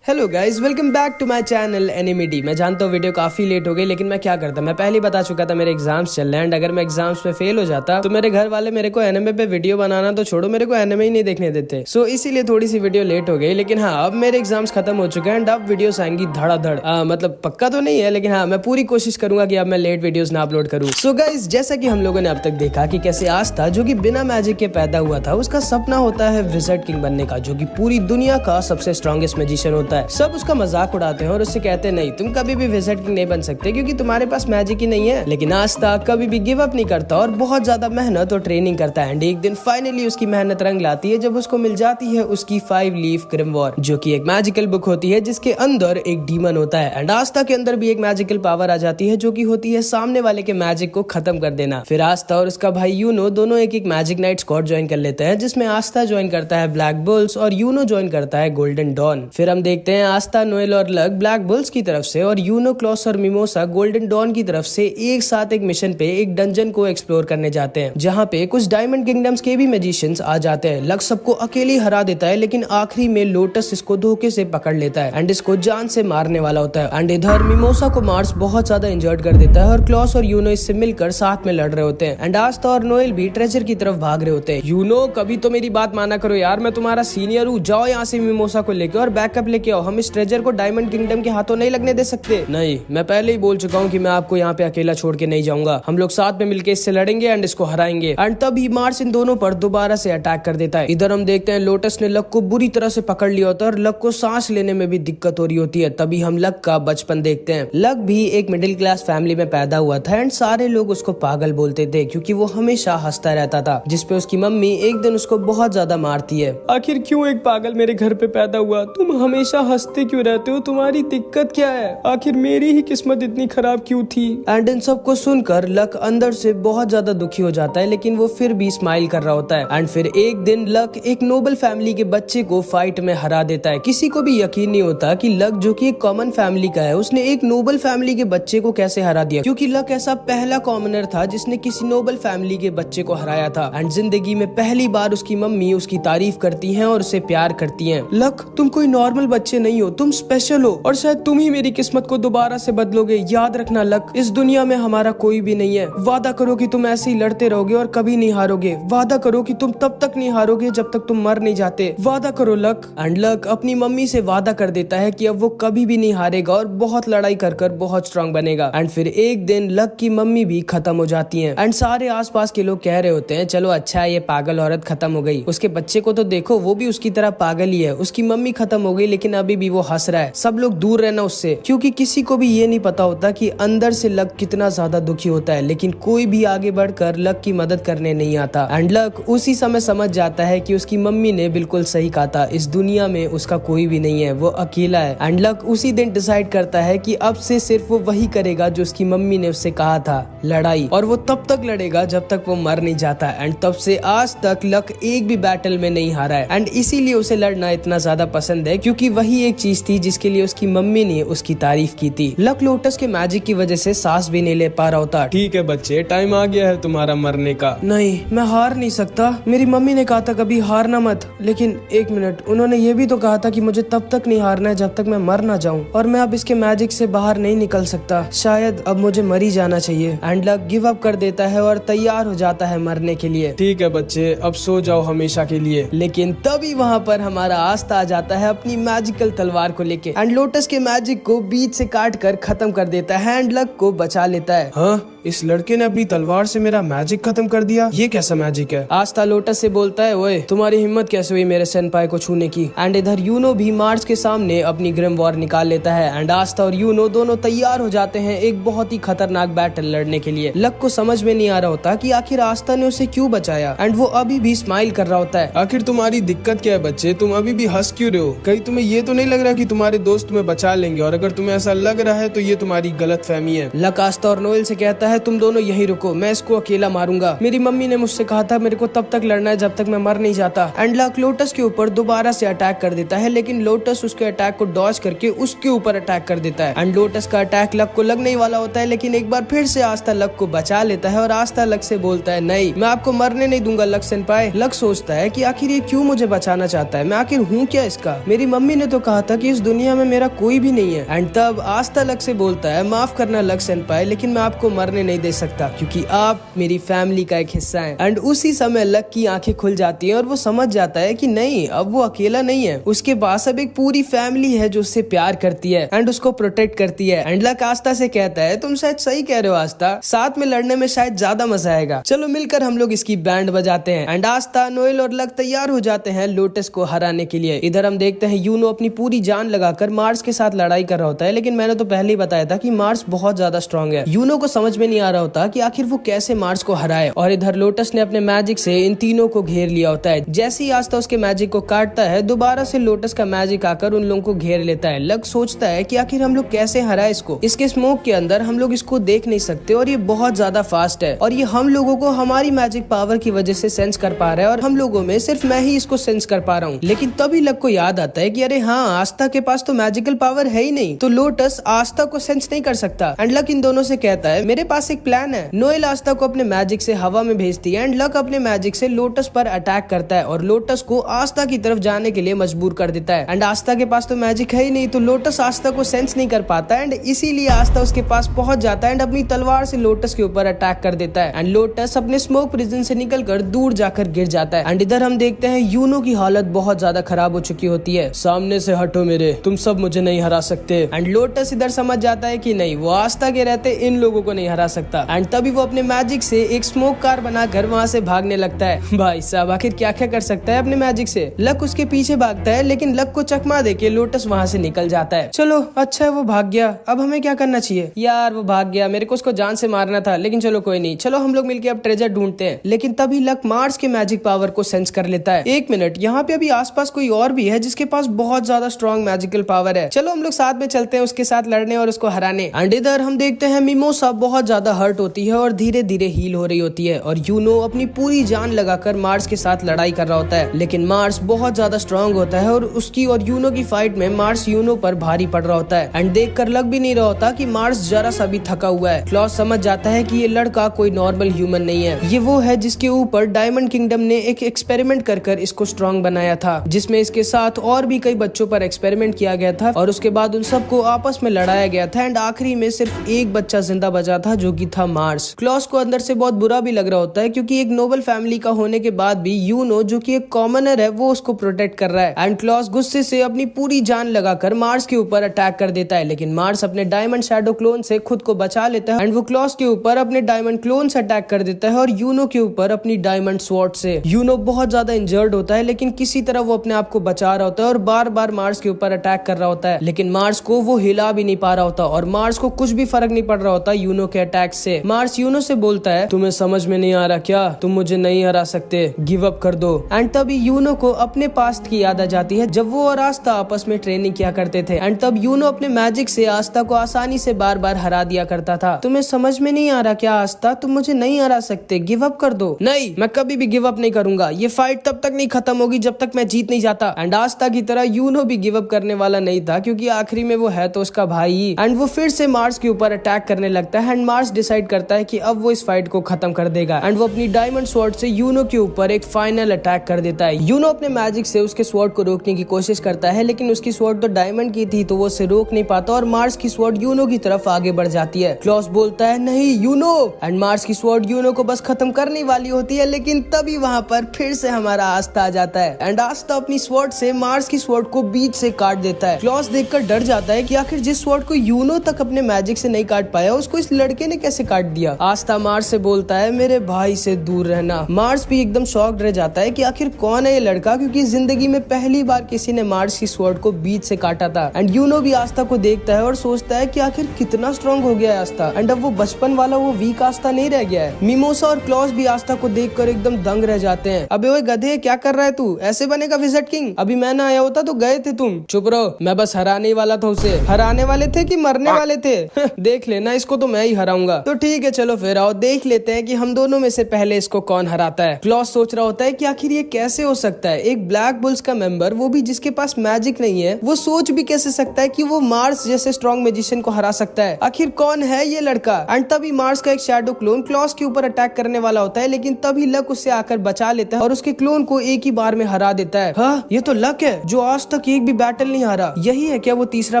Hello guys, welcome back to my channel Animity. मैं जानता हूँ वीडियो काफी लेट हो गई, लेकिन मैं क्या करता, मैं पहले ही बता चुका था मेरे एग्जाम्स चल रहे हैं। एंड अगर मैं एग्जाम्स में फेल हो जाता तो मेरे घर वाले मेरे को एनिमे पे वीडियो बनाना तो छोड़ो, मेरे को एनिमे ही नहीं देखने देते। सो इसीलिए थोड़ी सी वीडियो लेट हो गई। लेकिन हाँ, अब मेरे एग्जाम्स खत्म हो चुके हैं एंड अब वीडियोस आएंगी धड़ाधड़। मतलब पक्का तो नहीं है, लेकिन हाँ, मैं पूरी कोशिश करूंगा कि अब मैं लेट वीडियोस ना अपलोड करूँ। सो गाइज, जैसा कि हम लोगों ने अब तक देखा कि कैसे आस्था, जो कि बिना मैजिक के पैदा हुआ था, उसका सपना होता है विज़र्ड किंग बनने का, जो कि पूरी दुनिया का सबसे स्ट्रॉन्गेस्ट मैजिशियन होता है। सब उसका मजाक उड़ाते हैं और उससे कहते हैं नहीं, तुम कभी भी विज़र्ड किंग नहीं बन सकते क्योंकि तुम्हारे पास मैजिक ही नहीं है। लेकिन आस्था कभी भी गिव अप नहीं करता और बहुत ज्यादा मेहनत और ट्रेनिंग करता है। एंड एक दिन फाइनली उसकी मेहनत रंग लाती है जब उसको मिल जाती है उसकी 5 लीफ ग्रिमवॉर, जो कि एक मैजिकल बुक होती है जिसके अंदर एक डीमन होता है। एंड आस्था के अंदर भी एक मैजिकल पावर आ जाती है जो कि होती है सामने वाले के मैजिक को खत्म कर देना। फिर आस्था और उसका भाई यूनो दोनों एक मैजिक नाइट स्क्वाड ज्वाइन कर लेते हैं, जिसमें आस्था ज्वाइन करता है ब्लैक बुल्स और यूनो ज्वाइन करता है गोल्डन डॉन। फिर हम देखते हैं आस्था, नोएल और लक ब्लैक बुल्स की तरफ से और यूनो, क्लॉस और मिमोसा गोल्डन डॉन की तरफ से एक साथ एक मिशन पे एक डंजन को एक्सप्लोर करने जाते हैं, जहाँ पे कुछ डायमंड किंगडम्स के भी मैजिशियंस आ जाते हैं। लक सबको अकेले हरा देता है, लेकिन आखिरी में लोटस इसको धोखे से पकड़ लेता है एंड इसको जान से मारने वाला होता है। एंड इधर मिमोसा को मार्स बहुत ज्यादा इंजर्ड कर देता है और क्लॉस और यूनो इससे मिलकर साथ में लड़ रहे होते हैं। एंड आस्था और नोएल भी ट्रेजर की तरफ भाग रहे होते हैं। यूनो, कभी तो मेरी बात माना करो यार, मैं तुम्हारा सीनियर हूँ, जाओ यहाँ से मिमोसा को लेके और बैकअप लेके आओ। हम इस ट्रेजर को डायमंड किंगडम के हाथों नहीं लगने दे सकते। नहीं, मैं पहले ही बोल चुका हूँ कि मैं आपको यहाँ पे अकेला छोड़ के नहीं जाऊंगा। हम लोग साथ में मिलकर इससे लड़ेंगे एंड इसको हराएंगे। एंड तभी मार्स इन दोनों पर दोबारा से अटैक कर देता है। इधर हम देखते हैं लोटस ने लक को बुरी तरह से पकड़ लिया होता है और लक को सांस लेने में भी दिक्कत हो रही होती है। तभी हम लक का बचपन देखते हैं। लक भी एक मिडिल क्लास फैमिली में पैदा हुआ था एंड सारे लोग उसको पागल बोलते थे क्योंकि वो हमेशा हंसता रहता था, जिसपे उसकी मम्मी एक दिन उसको बहुत ज्यादा मारती है। आखिर क्यों एक पागल मेरे घर पे पैदा हुआ? तुम हमेशा हंसते क्यों रहते हो? तुम्हारी दिक्कत क्या है? आखिर मेरी ही किस्मत इतनी खराब क्यों थी? एंड इन सबको सुनकर लक अंदर से बहुत ज्यादा दुखी हो जाता है, लेकिन वो फिर भी स्माइल कर रहा होता है। एंड फिर एक दिन लक एक नोबल फैमिली के बच्चे को फाइट में हरा देता है। किसी को भी यकीन नहीं होता कि लक, जो कि एक कॉमन फैमिली का है, उसने एक नोबल फैमिली के बच्चे को कैसे हरा दिया, क्योंकि लक ऐसा पहला कॉमनर था जिसने किसी नोबल फैमिली के बच्चे को हराया था। एंड जिंदगी में पहली बार उसकी मम्मी उसकी तारीफ करती है और उसे प्यार करती है। लक, तुम कोई नॉर्मल बच्चे नहीं हो, तुम स्पेशल हो और शायद तुम ही मेरी किस्मत को दोबारा से बदलोगे। याद रखना लक, इस दुनिया में हमारा कोई भी नहीं है। वादा करो कि तुम ऐसे ही लड़ते रहोगे और कभी नहीं हारोगे। वादा करो कि तुम तब तक नहीं हारोगे जब तक तुम मर नहीं जाते। वादा करो लक। एंड लक अपनी मम्मी से वादा कर देता है कि अब वो कभी भी नहीं हारेगा और बहुत लड़ाई कर कर बहुत स्ट्रांग बनेगा। एंड फिर एक दिन लक की मम्मी भी खत्म हो जाती है एंड सारे आसपास के लोग कह रहे होते हैं चलो अच्छा है, ये पागल औरत खत्म हो गई, उसके बच्चे को तो देखो, वो भी उसकी तरह पागल ही है। उसकी मम्मी खत्म हो गई लेकिन अभी भी वो हंस रहा है। सब लोग दूर रहना उससे, क्योंकि किसी को भी ये नहीं पता होता कि अंदर से लक कितना ज्यादा दुखी होता है। लेकिन कोई भी आगे बढ़कर लक की मदद करने नहीं आता। एंड लक उसी समय समझ जाता है कि उसकी मम्मी ने बिल्कुल सही कहा था, इस दुनिया में उसका कोई भी नहीं है, वो अकेला है। एंड लक उसी दिन डिसाइड करता है कि अब से सिर्फ वो वही करेगा जो उसकी मम्मी ने उससे कहा था, लड़ाई। और वो तब तक लड़ेगा जब तक वो मर नहीं जाता। एंड तब से आज तक लक एक भी बैटल में नहीं हारा है। एंड इसीलिए उसे लड़ना इतना ज्यादा पसंद है, क्योंकि वही एक चीज थी जिसके लिए उसकी मम्मी ने उसकी तारीफ की थी। लक लोटस के मैजिक की वजह से सांस भी नहीं ले पा रहा होता। ठीक है बच्चे, टाइम आ गया है तुम्हारा मरने का। नहीं, मैं हार नहीं सकता। मेरी मम्मी ने कहा था कभी हारना मत, लेकिन एक मिनट, उन्होंने ये भी तो कहा था कि मुझे तब तक नहीं हारना है जब तक मैं मर ना जाऊं, और मैं अब इसके मैजिक से बाहर नहीं निकल सकता। शायद अब मुझे मर ही जाना चाहिए। एंड लक गिव अप कर देता है और तैयार हो जाता है मरने के लिए। ठीक है बच्चे, अब सो जाओ हमेशा के लिए। लेकिन तभी वहाँ पर हमारा आस्था आ जाता है अपनी मैजिकल तलवार को लेके एंड लोटस के मैजिक को बीच से काट कर खत्म कर देता है एंड लक को बचा लेता है। हाँ, इस लड़के ने अपनी तलवार से मेरा मैजिक खत्म कर दिया, ये कैसा मैजिक है? आस्था लोटस से बोलता है, ओए तुम्हारी हिम्मत कैसे हुई मेरे सेनपाई को छूने की? एंड इधर यूनो भी मार्स के सामने अपनी ग्रिमवॉर निकाल लेता है एंड आस्था और यूनो दोनों तैयार हो जाते हैं एक बहुत ही खतरनाक बैटल लड़ने के लिए। लक को समझ में नहीं आ रहा होता कि आखिर आस्था ने उसे क्यों बचाया एंड वो अभी भी स्माइल कर रहा होता है। आखिर तुम्हारी दिक्कत क्या है बच्चे? तुम अभी भी हंस क्यों रहे हो? कहीं तुम्हें ये तो नहीं लग रहा कि तुम्हारे दोस्त तुम्हें बचा लेंगे? और अगर तुम्हें ऐसा लग रहा है तो ये तुम्हारी गलतफहमी है। लक आस्था और नोएल से कहता है तुम दोनों यहीं रुको, मैं इसको अकेला मारूंगा। मेरी मम्मी ने मुझसे कहा था मेरे को तब तक लड़ना है जब तक मैं मर नहीं जाता। एंड लक लोटस के ऊपर दोबारा से अटैक कर देता है, लेकिन लोटस उसके अटैक को डॉज करके उसके ऊपर अटैक कर देता है। एंड लोटस का अटैक लक को लगने ही वाला होता है, लेकिन एक बार फिर से आस्था लक को बचा लेता है और आस्था लक से बोलता है नहीं, मैं आपको मरने नहीं दूंगा लक सेनपाई। लक सोचता है कि आखिर ये क्यों मुझे बचाना चाहता है, मैं आखिर हूँ क्या इसका? मेरी मम्मी ने तो कहा था कि इस दुनिया में मेरा कोई भी नहीं है। एंड तब आस्था लक से बोलता है, माफ करना लक सेनपाई, लेकिन मैं आपको मरने नहीं दे सकता क्योंकि आप मेरी फैमिली का एक हिस्सा हैं। एंड उसी समय लक की आंखें खुल जाती हैं और वो समझ जाता है कि नहीं, अब वो अकेला नहीं है, उसके पास अब एक पूरी फैमिली है जो उससे प्यार करती है एंड उसको प्रोटेक्ट करती है। एंड लक आस्था से कहता है, तुम शायद सही कह रहे हो आस्था, साथ में लड़ने में शायद ज्यादा मजा आएगा, चलो मिलकर हम लोग इसकी बैंड बजाते हैं। एंड आस्था, नोएल और लक तैयार हो जाते हैं लोटस को हराने के लिए। इधर हम देखते हैं यूनो अपनी पूरी जान लगाकर मार्स के साथ लड़ाई कर रहा होता है, लेकिन मैंने तो पहले ही बताया था कि मार्स बहुत ज्यादा स्ट्रांग है। यूनो को समझ में नहीं आ रहा होता कि आखिर वो कैसे मार्स को हराए। और इधर लोटस ने अपने मैजिक से इन तीनों को घेर लिया होता है। जैसे ही आस्था उसके मैजिक को काटता है, दोबारा से लोटस का मैजिक आकर उन लोगों को घेर लेता है। लक सोचता है कि आखिर हम लोग कैसे हराए इसको, इसके स्मोक के अंदर हम लोग इसको देख नहीं सकते और ये बहुत ज्यादा फास्ट है और ये हम लोगों को हमारी मैजिक पावर की वजह से सेंस कर पा रहा है और हम लोगों में सिर्फ मैं ही इसको सेंस कर पा रहा हूँ। लेकिन तभी लक को याद आता है कि अरे हाँ, आस्था के पास तो मैजिकल पावर है ही नहीं, तो लोटस आस्था को सेंस नहीं कर सकता। एंड लक इन दोनों से कहता है, मेरे पास एक प्लान है। नोएल आस्था को अपने मैजिक से हवा में भेजती है एंड लक अपने मैजिक से लोटस पर अटैक करता है और लोटस को आस्था की तरफ जाने के लिए मजबूर कर देता है। एंड आस्था के पास तो मैजिक है ही नहीं, तो लोटस आस्था को सेंस नहीं कर पाता एंड इसीलिए आस्था उसके पास पहुंच जाता है एंड अपनी तलवार से लोटस के ऊपर अटैक कर देता है। एंड लोटस अपने स्मोक प्रिजन से निकलकर दूर जाकर गिर जाता है। एंड इधर हम देखते हैं यूनो की हालत बहुत ज्यादा खराब हो चुकी होती है। सामने से हटो मेरे, तुम सब मुझे नहीं हरा सकते। एंड लोटस इधर समझ जाता है कि नहीं, वो आस्था के रहते इन लोगों को नहीं हरा सकता। एंड तभी वो अपने मैजिक से एक स्मोक कार बनाकर वहाँ से भागने लगता है। भाई साहब, आखिर क्या क्या कर सकता है अपने मैजिक से। लक उसके पीछे भागता है, लेकिन लक को चकमा देके लोटस वहाँ से निकल जाता है। चलो अच्छा है वो भाग गया, अब हमें क्या करना चाहिए। यार वो भाग गया, मेरे को उसको जान से मारना था, लेकिन चलो कोई नहीं, चलो हम लोग मिलके अब ट्रेजर ढूंढते हैं। लेकिन तभी लक मार्स के मैजिक पावर को सेंस कर लेता है। एक मिनट, यहाँ पे अभी आसपास कोई और भी है जिसके पास बहुत ज्यादा स्ट्रॉन्ग मैजिकल पावर है, चलो हम लोग साथ में चलते हैं उसके साथ लड़ने और उसको हराने। एंड इधर हम देखते हैं मिमोसा बहुत ज्यादा हर्ट होती है और धीरे धीरे हील हो रही होती है और यूनो अपनी पूरी जान लगाकर मार्स के साथ लड़ाई कर रहा होता है। लेकिन मार्स बहुत ज्यादा स्ट्रांग होता है और उसकी और यूनो की फाइट में मार्स यूनो पर भारी पड़ रहा होता है। एंड देखकर लग भी नहीं रहा होता कि मार्स जरा सा भी थका हुआ है। क्लॉस समझ जाता है कि ये लड़का कोई नॉर्मल ह्यूमन नहीं है, ये वो है जिसके ऊपर डायमंड किंगडम ने एक एक्सपेरिमेंट कर इसको स्ट्रांग बनाया था, जिसमें इसके साथ और भी कई बच्चों पर एक्सपेरिमेंट किया गया था और उसके बाद उन सबको आपस में लड़ाया गया था। एंड आखिरी में सिर्फ एक बच्चा जिंदा बचा था जो कि था मार्स। क्लॉस को अंदर से बहुत बुरा भी लग रहा होता है क्योंकि एक नोबल फैमिली का होने के बाद भी यूनो जो कि एक कॉमनर है वो उसको प्रोटेक्ट कर रहा है। एंड क्लॉस गुस्से से अपनी पूरी जान लगाकर मार्स के ऊपर अटैक कर देता है, लेकिन मार्स अपने डायमंड शैडो क्लोन से खुद को बचा लेता है एंड वो क्लॉस के ऊपर अपने डायमंड क्लोन से अटैक कर देता है और यूनो के ऊपर अपनी डायमंड स्वॉर्ड से। यूनो बहुत ज्यादा इंजर्ड होता है, लेकिन किसी तरह वो अपने आप को बचा रहा होता है और बार बार मार्स के ऊपर अटैक कर रहा होता है, लेकिन मार्स को वो हिला भी नहीं पा रहा होता और मार्स को कुछ भी फर्क नहीं पड़ रहा होता यूनो के अटैक से। मार्स यूनो से बोलता है, तुम्हें समझ में नहीं आ रहा क्या, तुम मुझे नहीं हरा सकते, गिव अप कर दो। एंड तभी यूनो को अपने पास्ट की याद आ जाती है जब वो और आस्था आपस में ट्रेनिंग किया करते थे। एंड तब यूनो अपने मैजिक से आस्था को आसानी से बार बार हरा दिया करता था। तुम्हें समझ में नहीं आ रहा क्या आस्था, तुम मुझे नहीं हरा सकते, गिव अप कर दो। नहीं, मैं कभी भी गिव अप नहीं करूंगा, ये फाइट तब तक नहीं खत्म होगी जब तक मैं जीत नहीं जाता। एंड आस्था की तरह यूनो भी गिव अप करने वाला नहीं था क्योंकि आखिरी में वो है तो उसका भाई ही। एंड वो फिर से मार्स के ऊपर अटैक करने लगता है एंड मार्स डिसाइड करता है कि अब वो इस फाइट को खत्म कर देगा एंड वो अपनी डायमंड स्वॉर्ड से यूनो के ऊपर एक फाइनल अटैक कर देता है। यूनो अपने मैजिक से उसके स्वॉर्ड को रोकने की कोशिश करता है, लेकिन उसकी स्वॉर्ड तो डायमंड की थी तो वो उसे रोक नहीं पाता और मार्स की स्वॉर्ड यूनो की तरफ आगे बढ़ जाती है। क्लॉस बोलता है, नहीं यूनो, एंड मार्स की स्वॉर्ड यूनो को बस खत्म करने वाली होती है, लेकिन तभी वहाँ पर फिर से हमारा आस्था आ जाता है एंड आस्था अपनी स्वॉर्ड से मार्स की स्वॉर्ड को बीच से काट देता है। क्लॉस देखकर डर जाता है कि आखिर जिस स्वॉर्ड को यूनो तक अपने मैजिक से नहीं काट पाया उसको इस लड़के ने कैसे काट दिया। आस्था मार्स से बोलता है, मेरे भाई से दूर रहना। मार्स भी एकदम शॉक्ड रह जाता है कि आखिर कौन है ये लड़का, क्योंकि जिंदगी में पहली बार किसी ने मार्स की स्वॉर्ड को बीच से काटा था। एंड यूनो भी आस्था को देखता है और सोचता है कि आखिर कितना स्ट्रॉन्ग हो गया है आस्था एंड अब वो बचपन वाला वो वीक आस्था नहीं रह गया है। मिमोसा और क्लॉस भी आस्था को देखकर एकदम दंग रह जाते हैं। अबे ओए गधे, क्या कर रहा है तू, ऐसे बनेगा विज़र्ड किंग, अभी मैं ना आया होता तो गए थे तुम। चुप रहो, मैं बस हराने वाला था उसे। हराने वाले थे कि मरने वाले थे? देख लेना, इसको तो मैं ही हराऊंगा। तो ठीक है चलो फिर आओ देख लेते हैं कि हम दोनों में से पहले इसको कौन हराता है। क्लॉस सोच रहा होता है कि आखिर ये कैसे हो सकता है, एक ब्लैक बुल्स का मेंबर, वो भी जिसके पास मैजिक नहीं है, वो सोच भी कैसे सकता है कि वो मार्स जैसे स्ट्रॉन्ग मैजिशियन को हरा सकता है। आखिर कौन है ये लड़का। एंड तभी मार्स का एक शैडो क्लोन क्लॉस के ऊपर अटैक करने वाला होता है, लेकिन तभी लक उससे आकर बचा लेता है और उसके क्लोन को एक ही बार में हरा देता है। हाँ, ये तो लक है जो आज तक तक एक भी बैटल नहीं हारा। यही है क्या वो तीसरा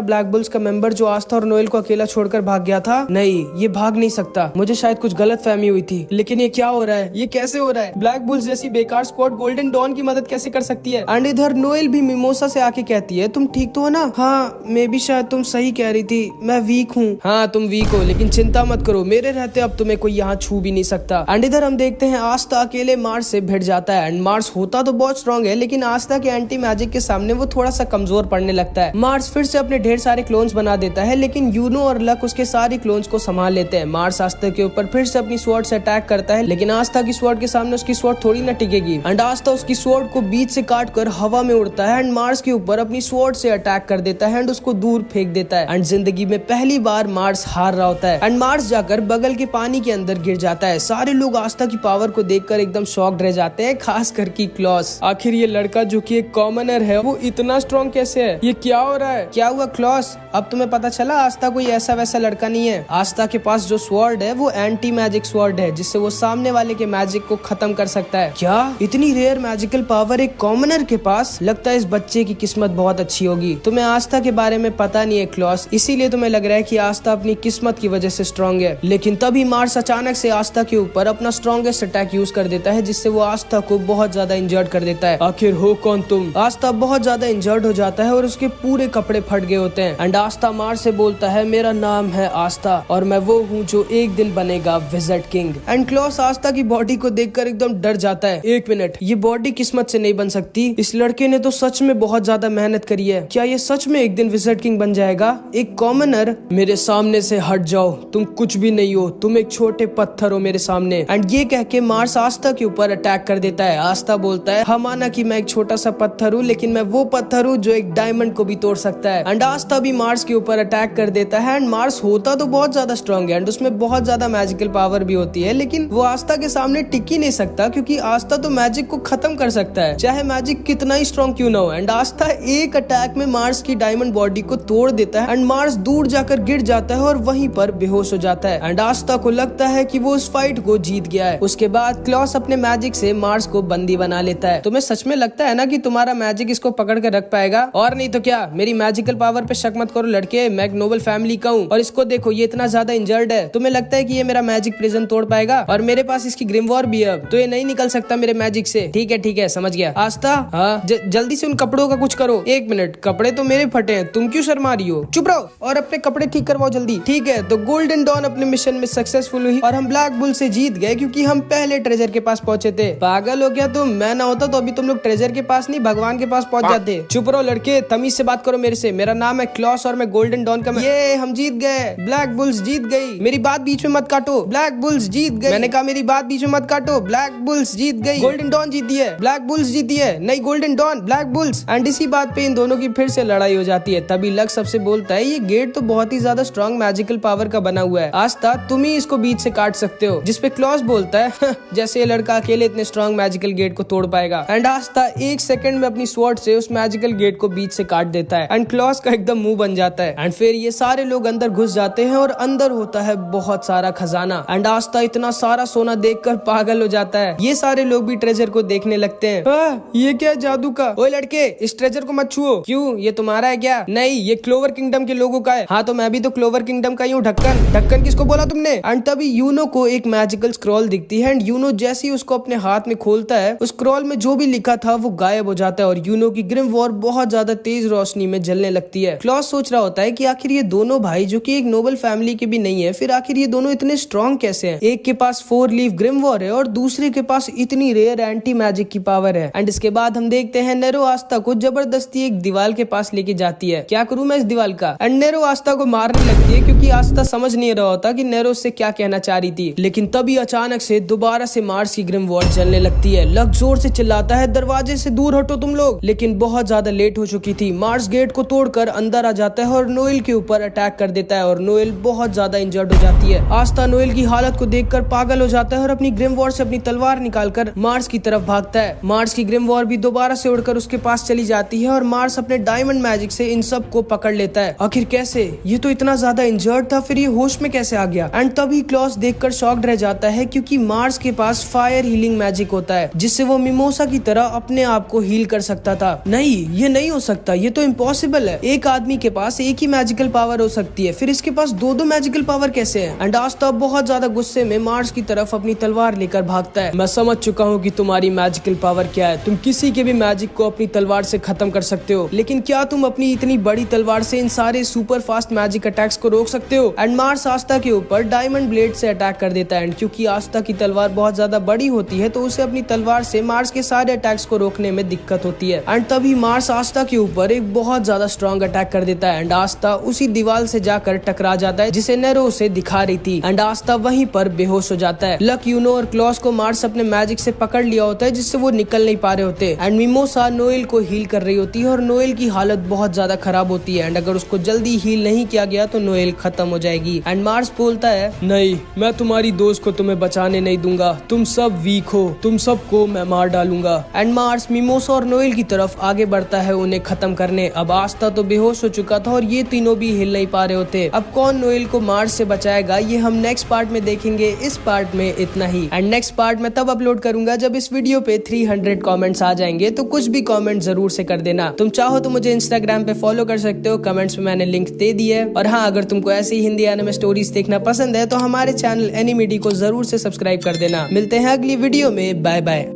ब्लैक बुल्स का मेंबर जो आस्था और नोएल को अकेला छोड़कर भाग गया था? नहीं, ये भाग नहीं सकता। मुझे शायद कुछ गलत फहमी हुई थी, लेकिन ये क्या हो रहा है? ये कैसे हो रहा है? ब्लैक बुल्स जैसी बेकार स्क्वाड गोल्डन डॉन की मदद कैसे कर सकती है? एंड इधर नोएल भी मिमोसा से आके कहती है, तुम ठीक तो हो ना? हाँ, मैं भी शायद तुम सही कह रही थी, मैं वीक हूँ। हाँ, तुम वीक हो, लेकिन चिंता मत करो, मेरे रहते अब तुम्हें कोई यहाँ छू भी नहीं सकता। एंड इधर हम देखते हैं आस्था अकेले मार्स से भिड़ जाता है। एंड मार्स होता तो बहुत स्ट्रॉन्ग है, लेकिन आस्था के एंटी मैजिक के सामने वो थोड़ा सा कमजोर पड़ने लगता है। मार्स फिर से अपने ढेर सारे क्लोन्स बना देता है, लेकिन यूनो और लक उसके सारे क्लोन्स को संभाल लेते हैं। मार्स आस्था के ऊपर फिर से अपनी स्वॉर्ड से अटैक करता है, लेकिन आस्था की स्वॉर्ड के सामने उसकी स्वॉर्ड थोड़ी न टिकेगी। एंड आस्था उसकी स्वॉर्ड को बीच से काट कर हवा में उड़ता है एंड मार्स के ऊपर अपनी स्वॉर्ड से अटैक कर देता है एंड उसको दूर फेंक देता है। एंड जिंदगी में पहली बार मार्स हार रहा होता है एंड मार्स जाकर बगल के पानी के अंदर गिर जाता है। सारे लोग आस्था की पावर को देखकर एकदम शॉक्ड रह जाते हैं, खास कर की क्लॉस। आखिर ये लड़का जो कि एक कॉमनर है वो इतना स्ट्रॉन्ग कैसे है? ये क्या हो रहा है? क्या हुआ क्लॉस? अब तुम्हें पता चला आस्था कोई ऐसा वैसा लड़का नहीं है। आस्था के पास जो स्वॉर्ड है वो एंटी मैजिक स्वॉर्ड है, जिससे वो सामने वाले के मैजिक को खत्म कर सकता है। क्या इतनी रेयर मैजिकल पावर एक कॉमनर के पास? लगता है इस बच्चे की किस्मत बहुत अच्छी होगी। तुम्हें आस्था के बारे में पता नहीं है क्लॉस, इसीलिए तुम्हें लग रहा है कि आस्था अपनी किस्मत की वजह से स्ट्रॉन्ग है। लेकिन तभी मार्स अचानक से आस्था के ऊपर अपना स्ट्रॉन्गेस्ट अटैक यूज कर देता है, जिससे वो आस्था को बहुत ज्यादा इंजर्ड कर देता है। आखिर हो कौन तुम? आस्था बहुत ज्यादा इंजर्ड हो जाता है और उसके पूरे कपड़े फट गए होते हैं। एंड आस्था मार्स से बोलता है, मेरा नाम है आस्था और मैं वो हूँ जो एक दिन बनेगा विज़र्ड किंग। एंड क्लॉस आस्था की बॉडी को देखकर एकदम डर जाता है। एक मिनट, ये बॉडी किस्मत से नहीं बन सकती। इस लड़के ने तो सच में बहुत ज्यादा मेहनत करी है। क्या ये सच में एक दिन विज़र्ड किंग बन जाएगा? एक कॉमनर? मेरे सामने से हट जाओ, तुम कुछ भी नहीं हो, तुम एक छोटे पत्थर हो मेरे सामने। एंड ये कह के मार्स आस्था के ऊपर अटैक कर देता है। आस्था बोलता है, हाँ माना कि मैं एक छोटा सा पत्थर हूँ, लेकिन मैं वो पत्थर हूँ जो एक डायमंड को भी तोड़ सकता है। एंड आस्था भी मार्स के ऊपर अटैक कर देता है। एंड मार्स होता तो बहुत ज्यादा स्ट्रॉन्ग है एंड उसमें बहुत ज्यादा मैजिकल पावर भी होती है, लेकिन वो आस्था के सामने टिक ही नहीं सकता, क्योंकि आस्था तो मैजिक को खत्म कर सकता है, चाहे मैजिक कितना ही स्ट्रॉन्ग क्यों ना हो। एंड आस्था एक अटैक में मार्स की डायमंड बॉडी को तोड़ देता है एंड मार्स दूर जाकर गिर जाता है और वहीं पर बेहोश हो जाता है। एंड आस्था को लगता है कि वो उस फाइट को जीत गया है। उसके बाद क्लॉस अपने मैजिक से मार्स को बंदी बना लेता है। तुम्हें सच में लगता है ना कि तुम्हारा मैजिक इसको पकड़ कर रख पाएगा? और नहीं तो क्या? मेरी मैजिकल पावर पे शक मत करो लड़के, मैं एक नोबल फैमिली का हूँ और इसको देखो, ये इतना ज्यादा इंजर्ड है। तुम्हें लगता है कि ये मेरा मैजिक प्रिजन तोड़ पाएगा? और मेरे पास इसकी ग्रिमवॉर भी है, अब तो ये नहीं निकल सकता मेरे मैजिक से। ठीक है, समझ गया। आस्था, हाँ जल्दी से उन कपड़ों का कुछ करो। एक मिनट, कपड़े तो मेरे फटे हैं, तुम क्यों शर्मा रही हो? चुप रहो और अपने कपड़े ठीक करवाओ जल्दी। ठीक है, तो गोल्डन डॉन अपने मिशन में सक्सेसफुल हुई और हम ब्लैक बुल से जीत गए, क्योंकि हम पहले ट्रेजर के पास पहुंचे थे। पागल हो गया तुम? मैं ना होता तो अभी तुम लोग ट्रेजर के पास नहीं, भगवान के पास पहुंच जाते। चुप रहो लड़के, तमीज से बात करो मेरे से। मेरा नाम है क्लॉस और मैं गोल्डन डॉन का ये हम जीत गए, ब्लैक बुल्स जीत गई। मेरी बात बीच में मत काटो, ब्लैक बुल्स जीत गई। मैंने कहा मेरी बात बीच में मत काटो, ब्लैक बुल्स जीत गई। गोल्डन डॉन जीती है, ब्लैक बुल्स जीती है, नहीं golden dawn, black bulls. And इसी बात पे इन दोनों की फिर से लड़ाई हो जाती है। तभी लक सबसे बोलता है, ये गेट तो बहुत ही ज्यादा स्ट्रॉन्ग मैजिकल पावर का बना हुआ है, आस्था तुम ही इसको बीच से काट सकते हो। जिसपे क्लॉस बोलता है, जैसे ये लड़का अकेले इतने स्ट्रॉन्ग मैजिकल गेट को तोड़ पाएगा। एंड आस्था एक सेकंड में अपनी स्वॉर्ड से उस मैजिकल गेट को बीच से काट देता है एंड क्लॉस का एकदम मुंह बन जाता है। एंड फिर ये सारे लोग अंदर घुस जाते हैं और अंदर होता है बहुत सारा खजाना। एंड आस्था इतना सारा सोना देखकर पागल हो जाता है। ये सारे लोग भी ट्रेजर को देखने लगते हैं। ये क्या जादू का? ओए लड़के, इस ट्रेजर को मत छुओ। क्यों, ये तुम्हारा है क्या? नहीं, ये क्लोवर किंगडम के लोगों का है। हाँ तो मैं भी तो क्लोवर किंगडम का ही हूँ। ढक्कन किसको बोला तुमने? एंड तभी यूनो को एक मैजिकल स्क्रॉल दिखती है एंड यूनो जैसे ही उसको अपने हाथ में खोलता है, उस स्क्रॉल में जो भी लिखा था वो गायब हो जाता है और यूनो की ग्रिमवॉर बहुत ज्यादा तेज रोशनी में जलने लगती है। क्लॉस सोच रहा होता है कि आखिर ये दोनों भाई जो कि एक नोबल फैमिली के भी नहीं है, फिर आखिर ये दोनों इतने स्ट्रॉन्ग कैसे हैं? एक के पास 4 लीफ ग्रिमवॉर है और दूसरे के पास इतनी रेयर एंटी मैजिक की पावर है। एंड इसके बाद हम देखते हैं नेरो आस्था को जबरदस्ती एक दीवार के पास लेके जाती है। क्या करूं मैं इस दीवार का? एंड नेरो आस्था को मारने लगती है, क्योंकि आस्था समझ नहीं रहा होता कि नेरो से क्या कहना चाह रही थी। लेकिन तभी अचानक से दोबारा से मार्स की ग्रिमवॉर जलने लगती है। लक जोर से चिल्लाता है, दरवाजे से दूर हटो तुम लोग। लेकिन बहुत ज्यादा लेट हो चुकी थी। मार्स गेट को तोड़कर अंदर आ जाता है और नोएल के ऊपर अटैक कर देता है और नोएल बहुत ज्यादा इंजर्ड हो जाती है। आस्था नोएल की हालत को देखकर पागल हो जाता है और अपनी ग्रिमवॉर से अपनी तलवार निकालकर मार्स की तरफ भागता है। मार्स की ग्रिमवॉर भी दोबारा से उड़कर उसके पास चली जाती है और मार्स अपने डायमंड मैजिक से इन सब को पकड़ लेता है। आखिर कैसे? ये तो इतना ज्यादा इंजर्ड था, फिर ये होश में कैसे आ गया? एंड तभी क्लॉस देखकर शॉक्ड रह जाता है, क्योंकि मार्स के पास फायर हीलिंग मैजिक होता है, जिससे वो मिमोसा की तरह अपने आप को हील कर सकता था। नहीं, ये नहीं हो सकता, ये तो इम्पॉसिबल है। एक आदमी के पास एक ही मैजिकल पावर हो सकती है, फिर इसके पास दो मैजिकल पावर कैसे है? एंड आस्ता बहुत ज्यादा गुस्से में मार्स की तरफ अपनी तलवार लेकर भागता है। मैं समझ चुका हूँ कि तुम्हारी मैजिकल पावर क्या है, तुम किसी के भी मैजिक को अपनी तलवार से खत्म कर सकते हो, लेकिन क्या तुम अपनी इतनी बड़ी तलवार से इन सारे सुपर फास्ट मैजिक अटैक्स को रोक सकते हो? एंड मार्स आस्ता के ऊपर डायमंड ब्लेड से अटैक कर देता है। एंड क्योंकि आस्ता की तलवार बहुत ज्यादा बड़ी होती है तो उसे अपनी तलवार से मार्स के सारे अटैक्स को रोकने में दिक्कत होती है। एंड तभी मार्स आस्ता के ऊपर एक बहुत ज्यादा स्ट्रॉन्ग अटैक कर देता है। एंड आस्ता उसी दीवार से जाकर टकरा जाता है जिसे नेरो उसे दिखा रही थी। एंड आस्ता वहीं पर बेहोश हो जाता है। लक, यूनो और क्लॉस को मार्स अपने मैजिक से पकड़ लिया होता है जिससे वो निकल नहीं पा रहे होते। एंड मिमोसा नोएल को हील कर रही होती है और नोएल की हालत बहुत ज्यादा खराब होती है। एंड अगर उसको जल्दी हील नहीं किया गया तो नोएल खत्म हो जाएगी। एंड मार्स बोलता है, नहीं, मैं तुम्हारी दोस्त को तुम्हें बचाने नहीं दूंगा, तुम सब वीक हो, तुम सबको मैं मार डालूंगा। एंड मार्स मिमोसा और नोएल की तरफ आगे बढ़ता है उन्हें खत्म करने। अब आस्ता तो बेहोश हो चुका था और ये तीनों भी हिल नहीं पा रहे होते। अब कौन नोएल को मार्स से बचाएगा ये हम नेक्स्ट पार्ट में देखेंगे। इस पार्ट में इतना ही। एंड नेक्स्ट पार्ट में तब अपलोड करूंगा जब इस वीडियो पे 300 कमेंट्स आ जाएंगे, तो कुछ भी कमेंट जरूर से कर देना। तुम चाहो तो मुझे इंस्टाग्राम पे फॉलो कर सकते हो, कमेंट्स में मैंने लिंक दे दी है। और हाँ, अगर तुमको ऐसी हिंदी एनिमे स्टोरीज देखना पसंद है तो हमारे चैनल एनिमिडी को जरूर से सब्सक्राइब कर देना। मिलते हैं अगली वीडियो में, बाय बाय।